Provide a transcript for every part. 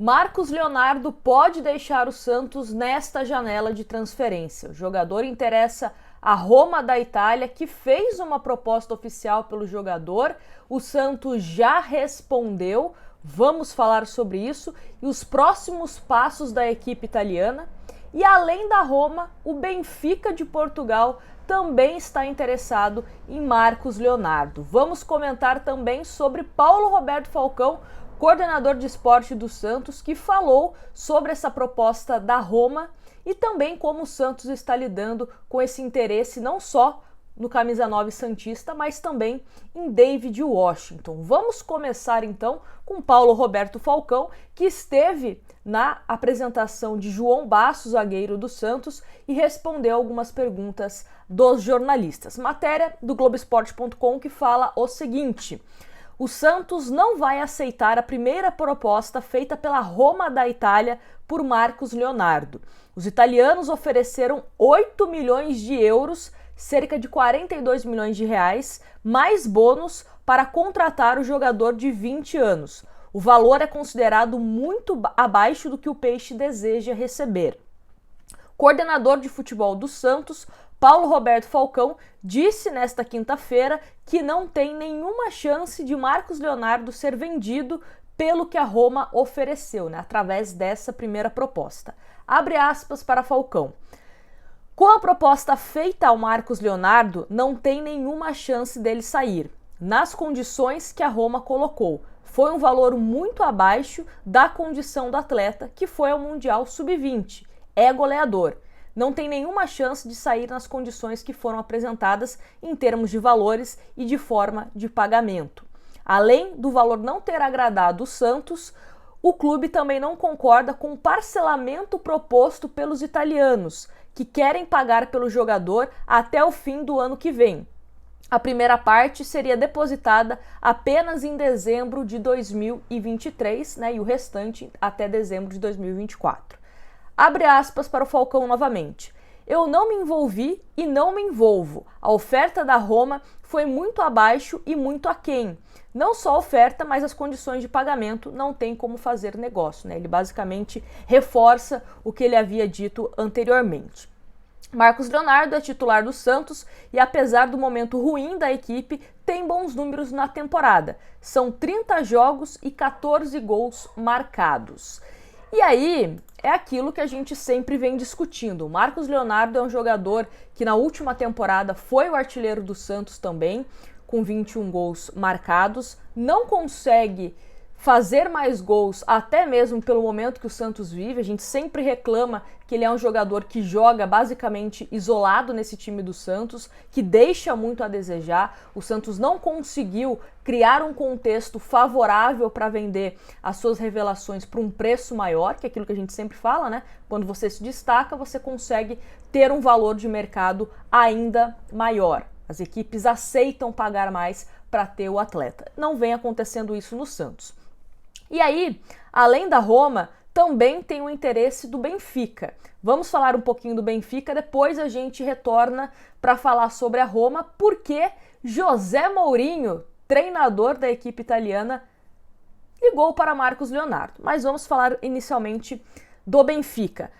Marcos Leonardo pode deixar o Santos nesta janela de transferência. O jogador interessa a Roma da Itália, que fez uma proposta oficial pelo jogador. O Santos já respondeu. Vamos falar sobre isso e os próximos passos da equipe italiana. E além da Roma, o Benfica de Portugal também está interessado em Marcos Leonardo. Vamos comentar também sobre Paulo Roberto Falcão, coordenador de esporte do Santos, que falou sobre essa proposta da Roma e também como o Santos está lidando com esse interesse não só no camisa 9 santista, mas também em David Washington. Vamos começar então com Paulo Roberto Falcão, que esteve na apresentação de João Basso, zagueiro do Santos, e respondeu algumas perguntas dos jornalistas. Matéria do Globoesporte.com que fala o seguinte: o Santos não vai aceitar a primeira proposta feita pela Roma da Itália por Marcos Leonardo. Os italianos ofereceram 8 milhões de euros, cerca de 42 milhões de reais, mais bônus para contratar o jogador de 20 anos. O valor é considerado muito abaixo do que o Peixe deseja receber. Coordenador de futebol do Santos, Paulo Roberto Falcão, disse nesta quinta-feira que não tem nenhuma chance de Marcos Leonardo ser vendido pelo que a Roma ofereceu, através dessa primeira proposta. Abre aspas para Falcão. Com a proposta feita ao Marcos Leonardo, não tem nenhuma chance dele sair, nas condições que a Roma colocou. Foi um valor muito abaixo da condição do atleta, que foi ao Mundial Sub-20. É goleador. Não tem nenhuma chance de sair nas condições que foram apresentadas em termos de valores e de forma de pagamento. Além do valor não ter agradado o Santos, o clube também não concorda com o parcelamento proposto pelos italianos, que querem pagar pelo jogador até o fim do ano que vem. A primeira parte seria depositada apenas em dezembro de 2023, e o restante até dezembro de 2024. Abre aspas para o Falcão novamente. Eu não me envolvi e não me envolvo. A oferta da Roma foi muito abaixo e muito aquém. Não só a oferta, mas as condições de pagamento não tem como fazer negócio. Ele basicamente reforça o que ele havia dito anteriormente. Marcos Leonardo é titular do Santos e, apesar do momento ruim da equipe, tem bons números na temporada. São 30 jogos e 14 gols marcados. E aí, é aquilo que a gente sempre vem discutindo. O Marcos Leonardo é um jogador que na última temporada foi o artilheiro do Santos também, com 21 gols marcados, não consegue fazer mais gols, até mesmo pelo momento que o Santos vive. A gente sempre reclama que ele é um jogador que joga basicamente isolado nesse time do Santos, que deixa muito a desejar. O Santos não conseguiu criar um contexto favorável para vender as suas revelações por um preço maior, que é aquilo que a gente sempre fala, Quando você se destaca, você consegue ter um valor de mercado ainda maior. As equipes aceitam pagar mais para ter o atleta. Não vem acontecendo isso no Santos. E aí, além da Roma, também tem o interesse do Benfica. Vamos falar um pouquinho do Benfica, depois a gente retorna para falar sobre a Roma, porque José Mourinho, treinador da equipe italiana, ligou para Marcos Leonardo. Mas vamos falar inicialmente do Benfica.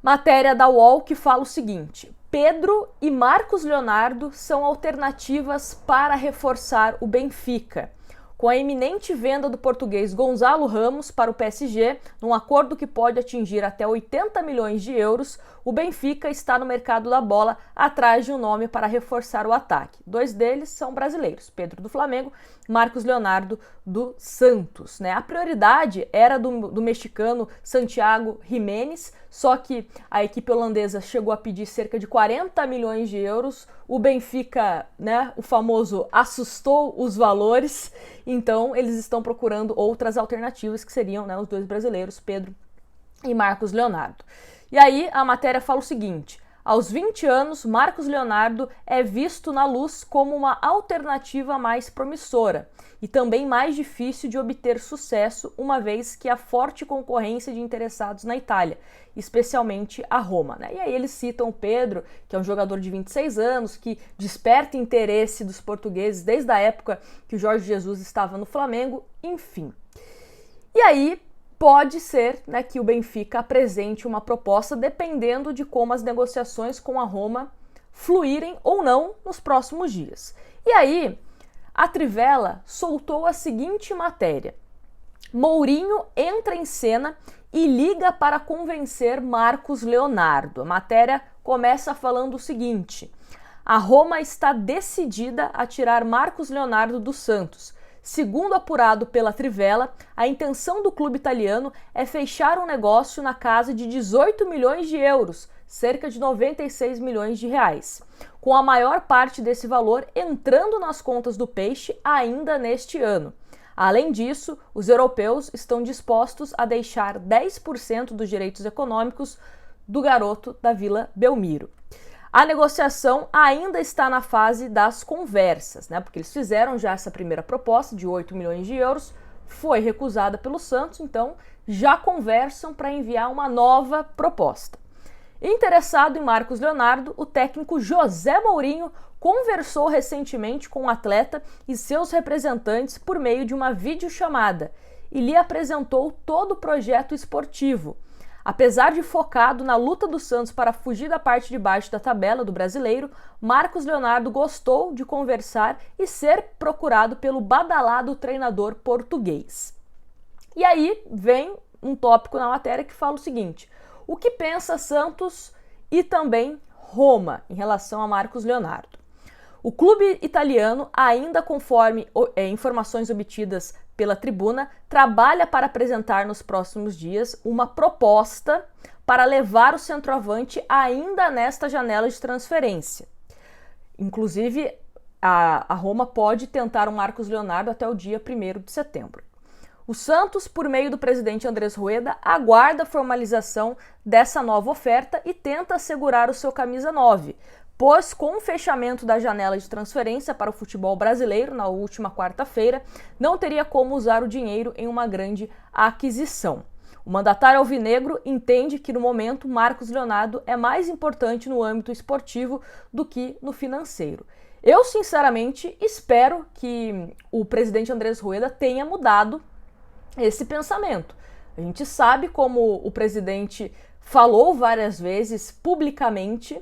Matéria da UOL que fala o seguinte: Pedro e Marcos Leonardo são alternativas para reforçar o Benfica. Com a iminente venda do português Gonzalo Ramos para o PSG, num acordo que pode atingir até 80 milhões de euros, o Benfica está no mercado da bola atrás de um nome para reforçar o ataque. 2 deles são brasileiros, Pedro do Flamengo, Marcos Leonardo do Santos. A prioridade era do mexicano Santiago Jiménez, só que a equipe holandesa chegou a pedir cerca de 40 milhões de euros. O Benfica, o famoso, assustou os valores, então eles estão procurando outras alternativas, que seriam os 2 brasileiros, Pedro e Marcos Leonardo. E aí a matéria fala o seguinte: aos 20 anos, Marcos Leonardo é visto na Luz como uma alternativa mais promissora e também mais difícil de obter sucesso, uma vez que há forte concorrência de interessados na Itália, especialmente a Roma. E aí eles citam o Pedro, que é um jogador de 26 anos, que desperta interesse dos portugueses desde a época que o Jorge Jesus estava no Flamengo, enfim. E aí pode ser, né, que o Benfica apresente uma proposta dependendo de como as negociações com a Roma fluírem ou não nos próximos dias. E aí, a Trivela soltou a seguinte matéria: Mourinho entra em cena e liga para convencer Marcos Leonardo. A matéria começa falando o seguinte: a Roma está decidida a tirar Marcos Leonardo do Santos. Segundo apurado pela Trivela, a intenção do clube italiano é fechar um negócio na casa de 18 milhões de euros, cerca de 96 milhões de reais, com a maior parte desse valor entrando nas contas do Peixe ainda neste ano. Além disso, os europeus estão dispostos a deixar 10% dos direitos econômicos do garoto da Vila Belmiro. A negociação ainda está na fase das conversas, né? Porque eles fizeram já essa primeira proposta de 8 milhões de euros, foi recusada pelo Santos, então já conversam para enviar uma nova proposta. Interessado em Marcos Leonardo, o técnico José Mourinho conversou recentemente com o atleta e seus representantes por meio de uma videochamada e lhe apresentou todo o projeto esportivo. Apesar de focado na luta do Santos para fugir da parte de baixo da tabela do brasileiro, Marcos Leonardo gostou de conversar e ser procurado pelo badalado treinador português. E aí vem um tópico na matéria que fala o seguinte: o que pensa Santos e também Roma em relação a Marcos Leonardo? O clube italiano, ainda conforme informações obtidas pela Tribuna, trabalha para apresentar nos próximos dias uma proposta para levar o centroavante ainda nesta janela de transferência. Inclusive, a Roma pode tentar o Marcos Leonardo até o dia 1º de setembro. O Santos, por meio do presidente Andrés Rueda, aguarda a formalização dessa nova oferta e tenta assegurar o seu camisa 9, pois com o fechamento da janela de transferência para o futebol brasileiro na última quarta-feira, não teria como usar o dinheiro em uma grande aquisição. O mandatário alvinegro entende que no momento Marcos Leonardo é mais importante no âmbito esportivo do que no financeiro. Eu, sinceramente, espero que o presidente Andrés Rueda tenha mudado esse pensamento. A gente sabe como o presidente falou várias vezes publicamente,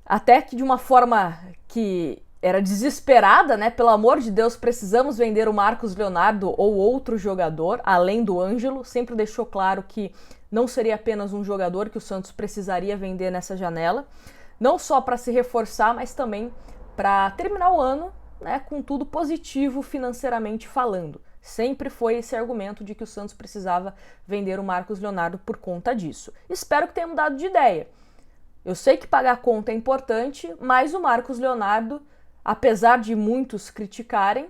até que de uma forma que era desesperada, né? Pelo amor de Deus, precisamos vender o Marcos Leonardo ou outro jogador, além do Ângelo. Sempre deixou claro que não seria apenas um jogador que o Santos precisaria vender nessa janela, não só para se reforçar, mas também para terminar o ano, né, com tudo positivo financeiramente falando. Sempre foi esse argumento de que o Santos precisava vender o Marcos Leonardo por conta disso. Espero que tenha mudado de ideia. Eu sei que pagar a conta é importante, mas o Marcos Leonardo, apesar de muitos criticarem,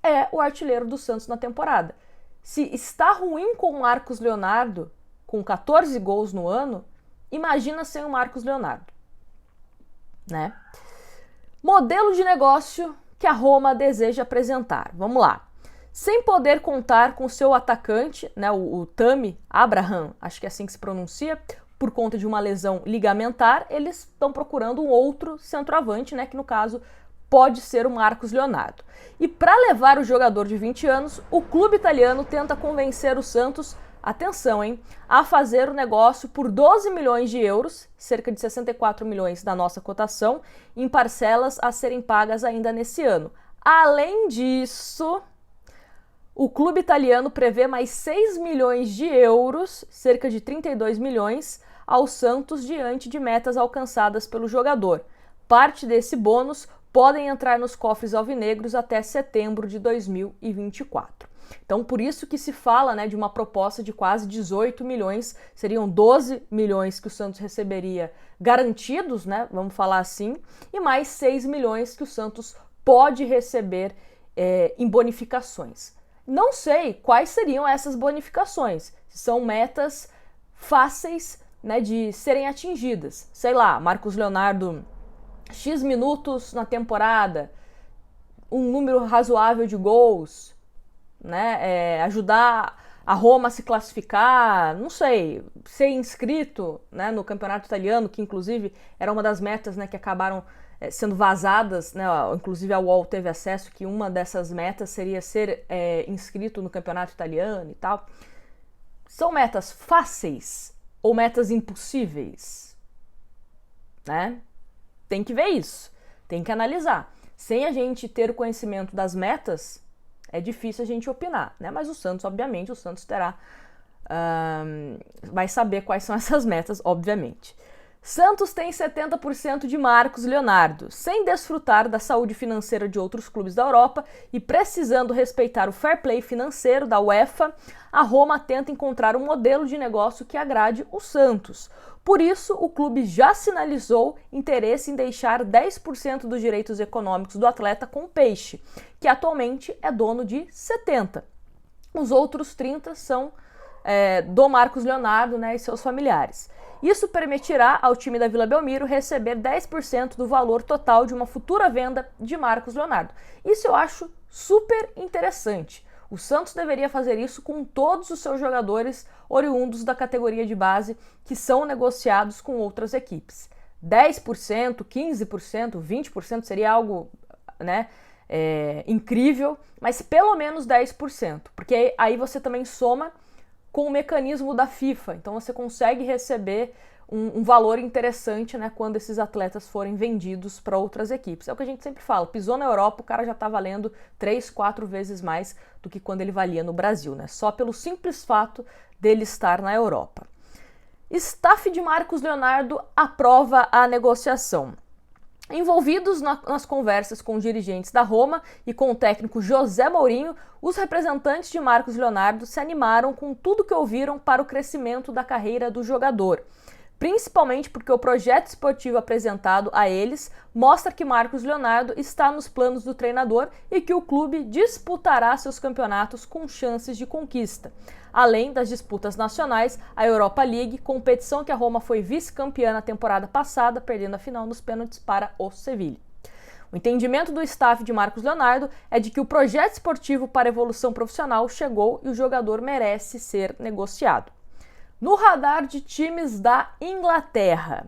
é o artilheiro do Santos na temporada. Se está ruim com o Marcos Leonardo, com 14 gols no ano, imagina sem o Marcos Leonardo, né? Modelo de negócio que a Roma deseja apresentar. Vamos lá. Sem poder contar com seu atacante, né, o Tammy Abraham, acho que é assim que se pronuncia, por conta de uma lesão ligamentar, eles estão procurando um outro centroavante, né, que no caso pode ser o Marcos Leonardo. E para levar o jogador de 20 anos, o clube italiano tenta convencer o Santos, atenção, hein, a fazer o negócio por 12 milhões de euros, cerca de 64 milhões da nossa cotação, em parcelas a serem pagas ainda nesse ano. Além disso, o clube italiano prevê mais 6 milhões de euros, cerca de 32 milhões, ao Santos diante de metas alcançadas pelo jogador. Parte desse bônus podem entrar nos cofres alvinegros até setembro de 2024. Então, por isso que se fala, né, de uma proposta de quase 18 milhões, seriam 12 milhões que o Santos receberia garantidos, né, vamos falar assim, e mais 6 milhões que o Santos pode receber em bonificações. Não sei quais seriam essas bonificações, se são metas fáceis, né, de serem atingidas. Sei lá, Marcos Leonardo, X minutos na temporada, um número razoável de gols, né, ajudar a Roma a se classificar, não sei, ser inscrito, né, no campeonato italiano, que inclusive era uma das metas, né, que acabaram sendo vazadas, né, inclusive a UOL teve acesso, que uma dessas metas seria ser inscrito no campeonato italiano e tal. São metas fáceis ou metas impossíveis? Né? Tem que ver isso, tem que analisar. Sem a gente ter o conhecimento das metas, é difícil a gente opinar, né? Mas o Santos, obviamente, vai saber quais são essas metas, obviamente. Santos tem 70% de Marcos Leonardo. Sem desfrutar da saúde financeira de outros clubes da Europa e precisando respeitar o fair play financeiro da UEFA, a Roma tenta encontrar um modelo de negócio que agrade o Santos. Por isso, o clube já sinalizou interesse em deixar 10% dos direitos econômicos do atleta com o Peixe, que atualmente é dono de 70%. Os outros 30% são do Marcos Leonardo, né, e seus familiares. Isso permitirá ao time da Vila Belmiro receber 10% do valor total de uma futura venda de Marcos Leonardo. Isso eu acho super interessante. O Santos deveria fazer isso com todos os seus jogadores oriundos da categoria de base que são negociados com outras equipes. 10%, 15%, 20% seria algo, né, incrível, mas pelo menos 10%, porque aí você também soma com o mecanismo da FIFA, então você consegue receber um valor interessante, né, quando esses atletas forem vendidos para outras equipes. É o que a gente sempre fala, pisou na Europa, o cara já está valendo 3, 4 vezes mais do que quando ele valia no Brasil, né, só pelo simples fato dele estar na Europa. Staff de Marcos Leonardo aprova a negociação. Envolvidos nas conversas com os dirigentes da Roma e com o técnico José Mourinho, os representantes de Marcos Leonardo se animaram com tudo que ouviram para o crescimento da carreira do jogador. Principalmente porque o projeto esportivo apresentado a eles mostra que Marcos Leonardo está nos planos do treinador e que o clube disputará seus campeonatos com chances de conquista. Além das disputas nacionais, a Europa League, competição que a Roma foi vice-campeã na temporada passada, perdendo a final nos pênaltis para o Sevilla. O entendimento do staff de Marcos Leonardo é de que o projeto esportivo para a evolução profissional chegou e o jogador merece ser negociado. No radar de times da Inglaterra,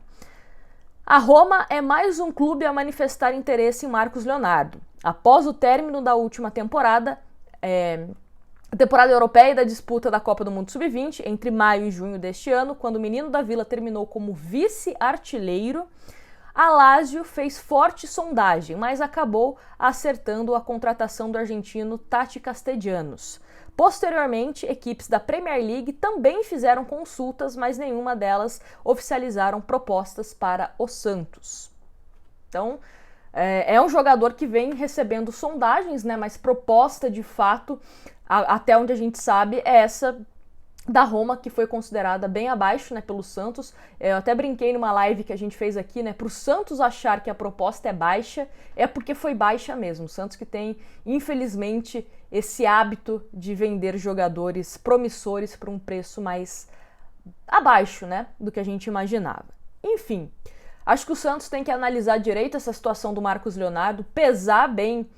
a Roma é mais um clube a manifestar interesse em Marcos Leonardo. Após o término da última temporada, a temporada europeia e da disputa da Copa do Mundo Sub-20, entre maio e junho deste ano, quando o menino da Vila terminou como vice-artilheiro, a Lazio fez forte sondagem, mas acabou acertando a contratação do argentino Tati Castellanos. Posteriormente, equipes da Premier League também fizeram consultas, mas nenhuma delas oficializaram propostas para o Santos. Então, é um jogador que vem recebendo sondagens, né, mas proposta de fato, até onde a gente sabe, é essa da Roma, que foi considerada bem abaixo, né, pelo Santos. Eu até brinquei numa live que a gente fez aqui, né, para o Santos achar que a proposta é baixa, é porque foi baixa mesmo. O Santos que tem, infelizmente, esse hábito de vender jogadores promissores por um preço mais abaixo, né, do que a gente imaginava. Enfim, acho que o Santos tem que analisar direito essa situação do Marcos Leonardo, pesar bem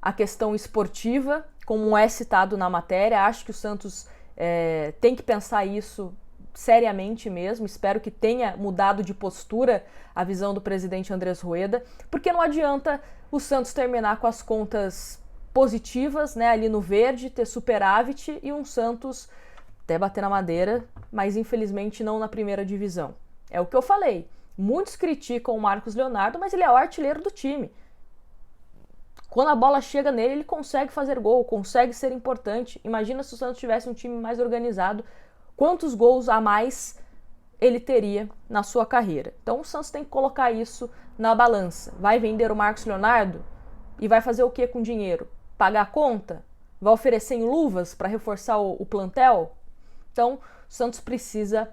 a questão esportiva, como é citado na matéria. Acho que o Santos tem que pensar isso seriamente mesmo. Espero que tenha mudado de postura a visão do presidente Andrés Rueda, porque não adianta o Santos terminar com as contas positivas, né, ali no verde, ter superávit e um Santos até bater na madeira, mas infelizmente não na primeira divisão. É o que eu falei. Muitos criticam o Marcos Leonardo, mas ele é o artilheiro do time. Quando a bola chega nele, ele consegue fazer gol, consegue ser importante. Imagina se o Santos tivesse um time mais organizado, quantos gols a mais ele teria na sua carreira. Então o Santos tem que colocar isso na balança. Vai vender o Marcos Leonardo e vai fazer o que com dinheiro? Pagar a conta? Vai oferecer em luvas para reforçar o plantel? Então o Santos precisa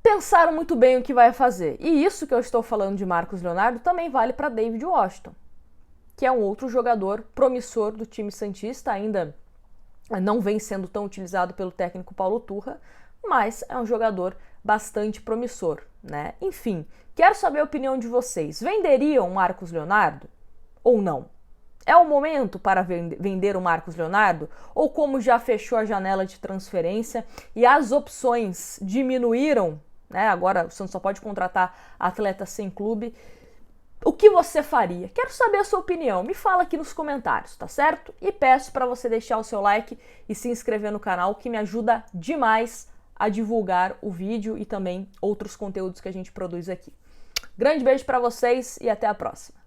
pensar muito bem o que vai fazer. E isso que eu estou falando de Marcos Leonardo também vale para David Washington, que é um outro jogador promissor do time santista, ainda não vem sendo tão utilizado pelo técnico Paulo Turra, mas é um jogador bastante promissor, né? Enfim, quero saber a opinião de vocês. Venderiam o Marcos Leonardo ou não? É o momento para vender o Marcos Leonardo? Ou como já fechou a janela de transferência e as opções diminuíram, né? Agora o Santos só pode contratar atletas sem clube. O que você faria? Quero saber a sua opinião. Me fala aqui nos comentários, tá certo? E peço para você deixar o seu like e se inscrever no canal, que me ajuda demais a divulgar o vídeo e também outros conteúdos que a gente produz aqui. Grande beijo para vocês e até a próxima.